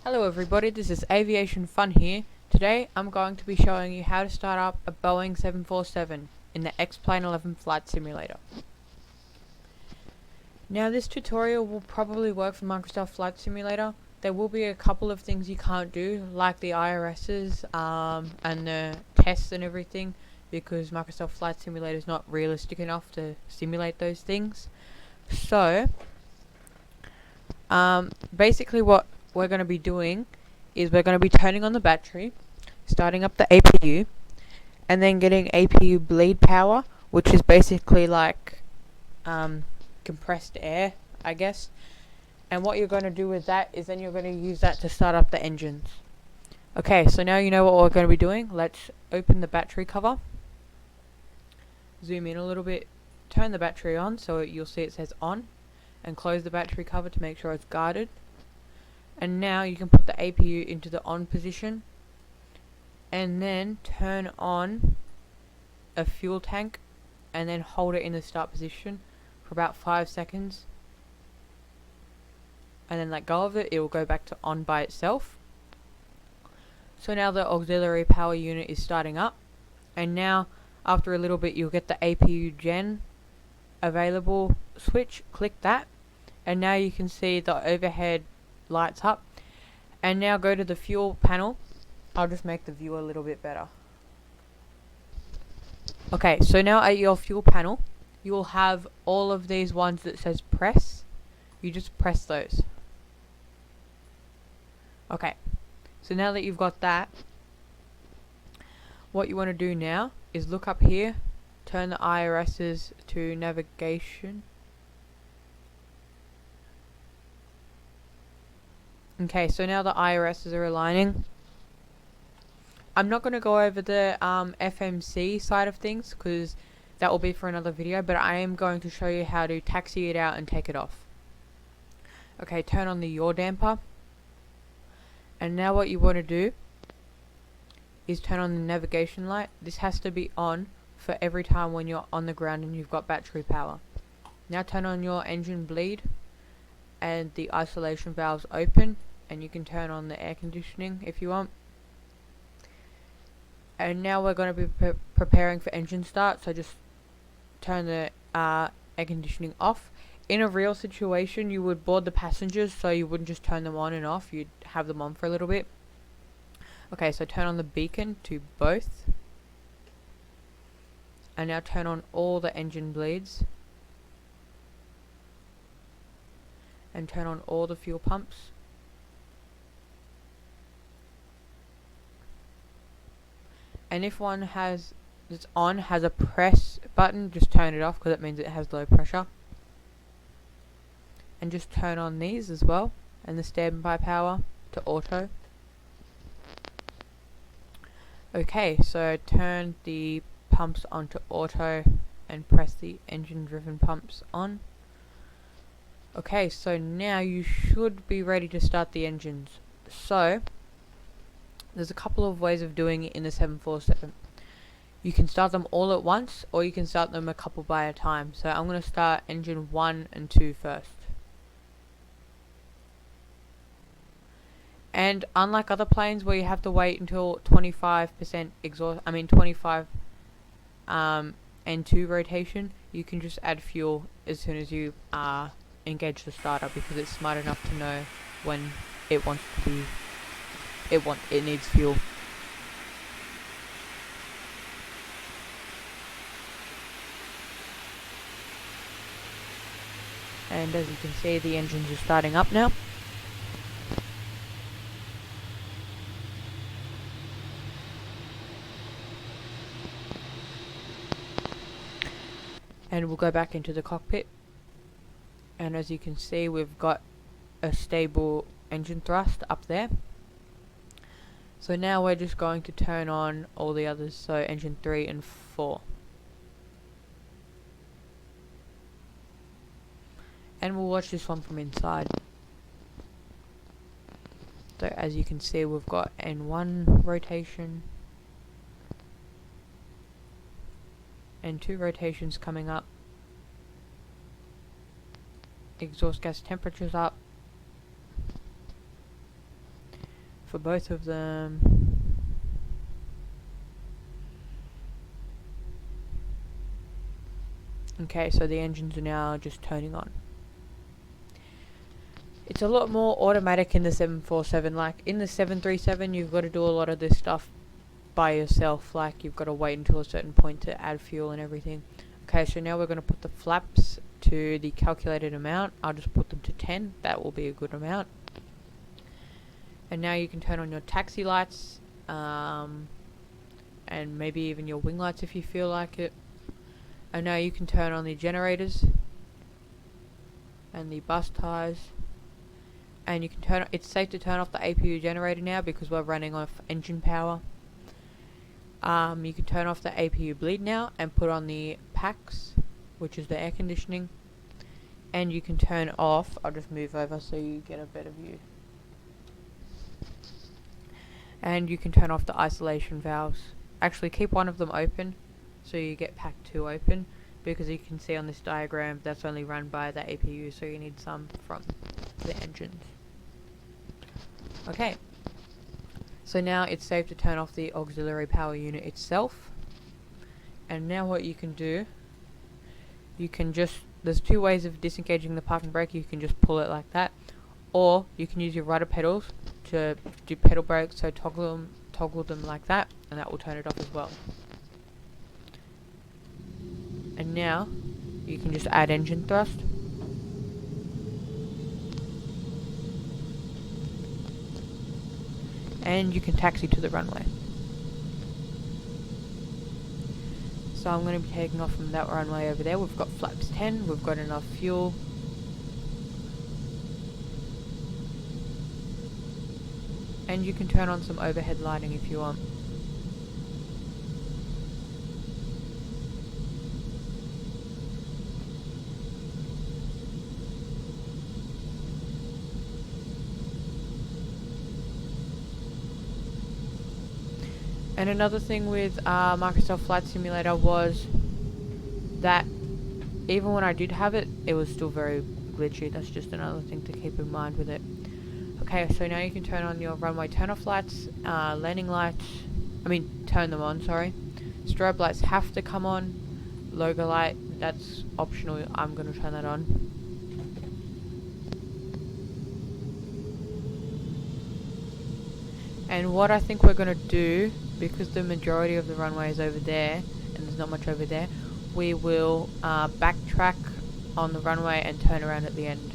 Hello everybody, this is Aviation Fun here. Today I'm going to be showing you how to start up a Boeing 747 in the X-Plane 11 Flight Simulator. Now this tutorial will probably work for Microsoft Flight Simulator. There will be a couple of things you can't do, like the IRSs and the tests and everything, because Microsoft Flight Simulator is not realistic enough to simulate those things. So, basically what we're going to be doing is we're going to be turning on the battery, starting up the APU, and then getting APU bleed power, which is basically like compressed air, I guess. And what you're going to do with that is then you're going to use that to start up the engines. Okay, so now you know what we're going to be doing. Let's open the battery cover, zoom in a little bit, turn the battery on so you'll see it says on, and close the battery cover to make sure it's guarded. And now you can put the APU into the on position and then turn on a fuel tank and then hold it in the start position for about 5 seconds and then let go of it. It will go back to on by itself. So now the auxiliary power unit is starting up, and now after a little bit you'll get the APU gen available switch. Click that and now you can see the overhead lights up. And now go to the fuel panel. I'll just make the view a little bit better. Okay, so now at your fuel panel you will have all of these ones that says press. You just press those. Okay, so now that you've got that, what you want to do now is look up here, turn the IRSs to navigation. Okay, so now the IRSs are aligning. I'm not going to go over the FMC side of things because that will be for another video, but I am going to show you how to taxi it out and take it off. Okay, turn on the yaw damper. And now what you want to do is turn on the navigation light. This has to be on for every time when you're on the ground and you've got battery power. Now turn on your engine bleed and the isolation valves open, and you can turn on the air conditioning if you want. And now we're going to be preparing for engine start, so just turn the air conditioning off. In a real situation you would board the passengers, so you wouldn't just turn them on and off, you'd have them on for a little bit. Okay, so turn on the beacon to both, and now turn on all the engine bleeds and turn on all the fuel pumps. And if one that's on has a press button, just turn it off because it means it has low pressure. And just turn on these as well, and the standby power to auto. Okay, so turn the pumps onto auto and press the engine driven pumps on. Okay, so now you should be ready to start the engines. So there's a couple of ways of doing it in the 747. You can start them all at once, or you can start them a couple by a time. So I'm going to start engine 1 and 2 first. And unlike other planes where you have to wait until 25% exhaust, 25 N2 rotation, you can just add fuel as soon as you engage the starter, because it's smart enough to know when it wants to be, it needs fuel. And as you can see, the engines are starting up now. And we'll go back into the cockpit, and as you can see we've got a stable engine thrust up there. So now we're just going to turn on all the others, so engine 3 and 4. And we'll watch this one from inside. So as you can see we've got N1 rotation, N2 rotations coming up, exhaust gas temperatures up, for both of them. Okay, so the engines are now just turning on. It's a lot more automatic in the 747. Like in the 737, you've got to do a lot of this stuff by yourself. Like you've got to wait until a certain point to add fuel and everything. Okay, so now we're going to put the flaps to the calculated amount. I'll just put them to 10. That will be a good amount. And now you can turn on your taxi lights, and maybe even your wing lights if you feel like it. And now you can turn on the generators and the bus ties. And you can it's safe to turn off the APU generator now because we're running off engine power. You can turn off the APU bleed now and put on the PAX, which is the air conditioning. And you can turn off, I'll just move over so you get a better view. And you can turn off the isolation valves. Actually keep one of them open so you get pack 2 open, because you can see on this diagram that's only run by the APU, so you need some from the engines. Okay, so now it's safe to turn off the auxiliary power unit itself. And now what you can do, you can just, there's 2 ways of disengaging the parking brake. You can just pull it like that, or you can use your rudder pedals to do pedal brakes, so toggle them like that, and that will turn it off as well. And now you can just add engine thrust. And you can taxi to the runway. So I'm going to be taking off from that runway over there. We've got flaps 10, we've got enough fuel. And you can turn on some overhead lighting if you want. And another thing with Microsoft Flight Simulator was that even when I did have it, it was still very glitchy. That's just another thing to keep in mind with it. Okay, so now you can turn on your runway turn-off lights, landing lights, turn them on, sorry. Strobe lights have to come on. Logo light, that's optional, I'm going to turn that on. And what I think we're going to do, because the majority of the runway is over there, and there's not much over there, we will backtrack on the runway and turn around at the end.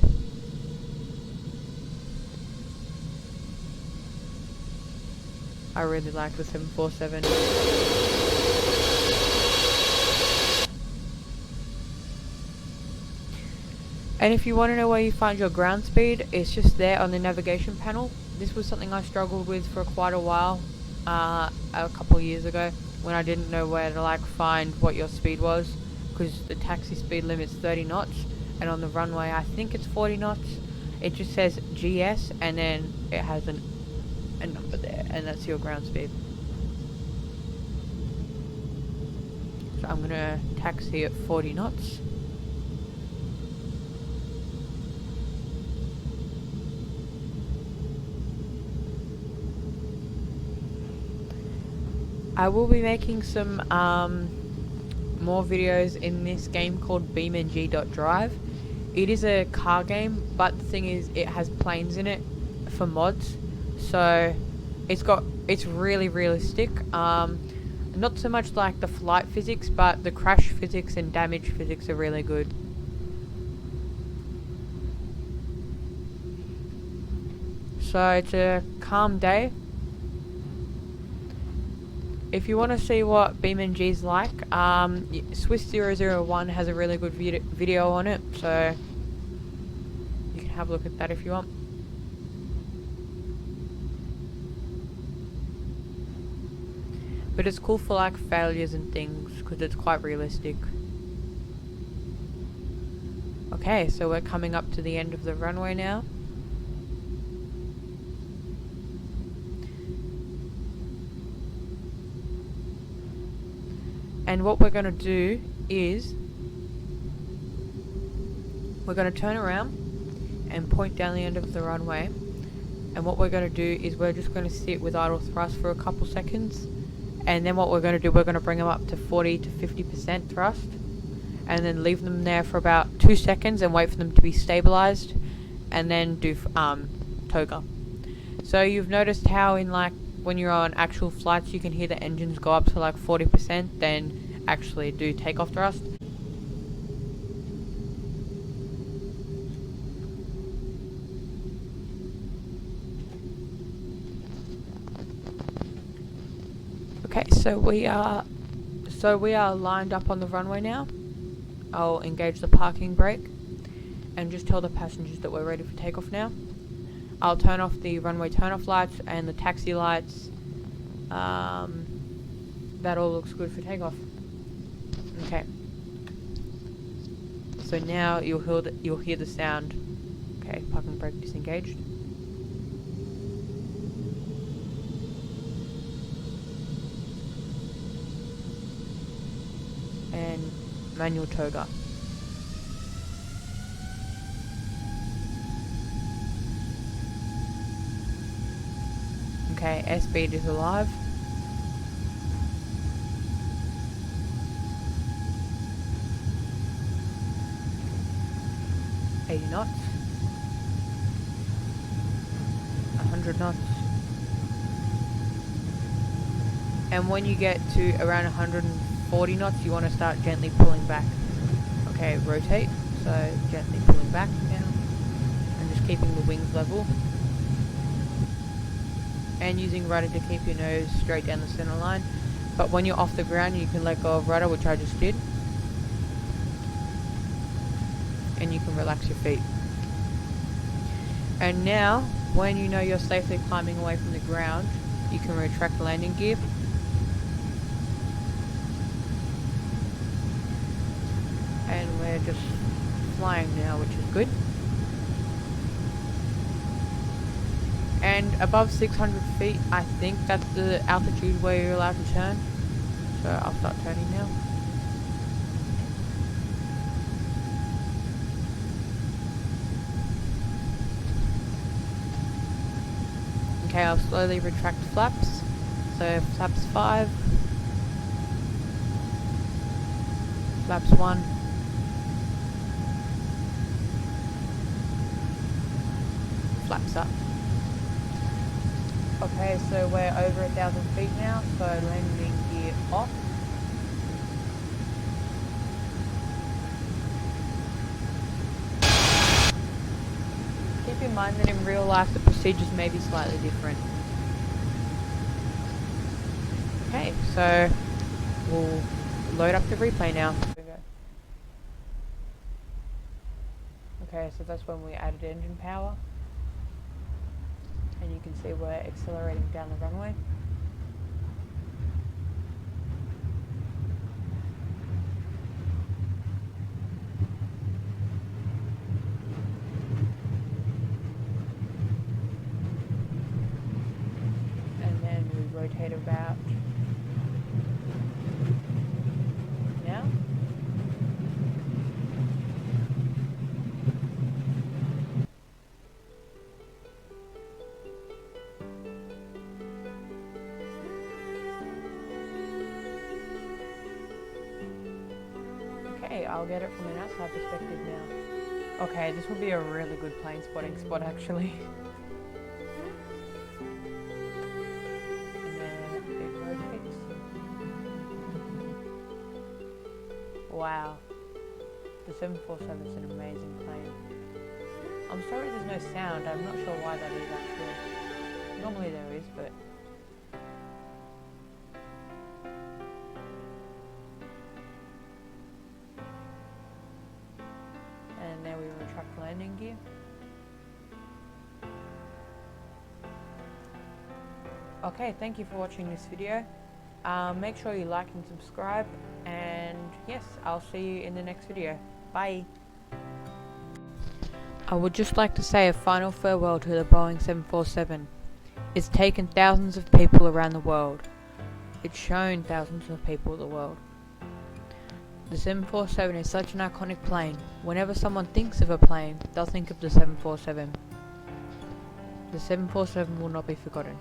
I really like the 747. And if you want to know where you find your ground speed, it's just there on the navigation panel. This was something I struggled with for quite a while, a couple of years ago, when I didn't know where to find what your speed was, because the taxi speed limit's 30 knots, and on the runway I think it's 40 knots. It just says GS, and then it has a number there, and that's your ground speed. So I'm gonna taxi at 40 knots. I will be making some more videos in this game called BeamNG.drive. It is a car game, but the thing is, it has planes in it for mods, so it's really realistic. Not so much like the flight physics, but the crash physics and damage physics are really good. So it's a calm day. If you want to see what BeamNG's like, Swiss001 has a really good video on it, so you can have a look at that if you want. But it's cool for failures and things, because it's quite realistic. Okay, so we're coming up to the end of the runway now. And what we're going to do is we're going to turn around and point down the end of the runway, And what we're going to do is we're just going to sit with idle thrust for a couple seconds, and then what we're going to do, we're going to bring them up to 40 to 50% thrust, and then leave them there for about 2 seconds and wait for them to be stabilized, and then do toga. So you've noticed how in like when you're on actual flights you can hear the engines go up to like 40%, then actually do takeoff thrust. Okay, so we are lined up on the runway now. I'll engage the parking brake and just tell the passengers that we're ready for takeoff now. I'll turn off the runway turn-off lights and the taxi lights. That all looks good for takeoff. Okay. So now you'll hear the sound. Okay, parking brake disengaged. And manual toga. Okay, S-speed is alive. $80 knots. 100 knots. And when you get to around 140 knots, you want to start gently pulling back. Okay, rotate. So gently pulling back now. And just keeping the wings level. And using rudder to keep your nose straight down the center line. But when you're off the ground, you can let go of rudder, which I just did. And you can relax your feet. And now, when you know you're safely climbing away from the ground, you can retract the landing gear. And we're just flying now, which is good. And above 600 feet, I think that's the altitude where you're allowed to turn. So I'll start turning now. Okay, I'll slowly retract flaps. So flaps 5. Flaps 1. Flaps up. Okay, so we're over 1,000 feet now, so landing gear off. Keep in mind that in real life the procedures may be slightly different. Okay, so we'll load up the replay now. Okay, so that's when we added engine power. And you can see we're accelerating down the runway. And then we rotate about now. Okay, I'll get it from an outside perspective now. Okay, this will be a really good plane spotting spot actually. And then it rotates. Wow. The 747 is an amazing plane. I'm sorry there's no sound, I'm not sure why that is actually. Normally there is, but... And then we retract the landing gear. Okay, thank you for watching this video. Make sure you like and subscribe, and yes, I'll see you in the next video. Bye! I would just like to say a final farewell to the Boeing 747. It's taken thousands of people around the world. It's shown thousands of people the world. The 747 is such an iconic plane. Whenever someone thinks of a plane, they'll think of the 747. The 747 will not be forgotten.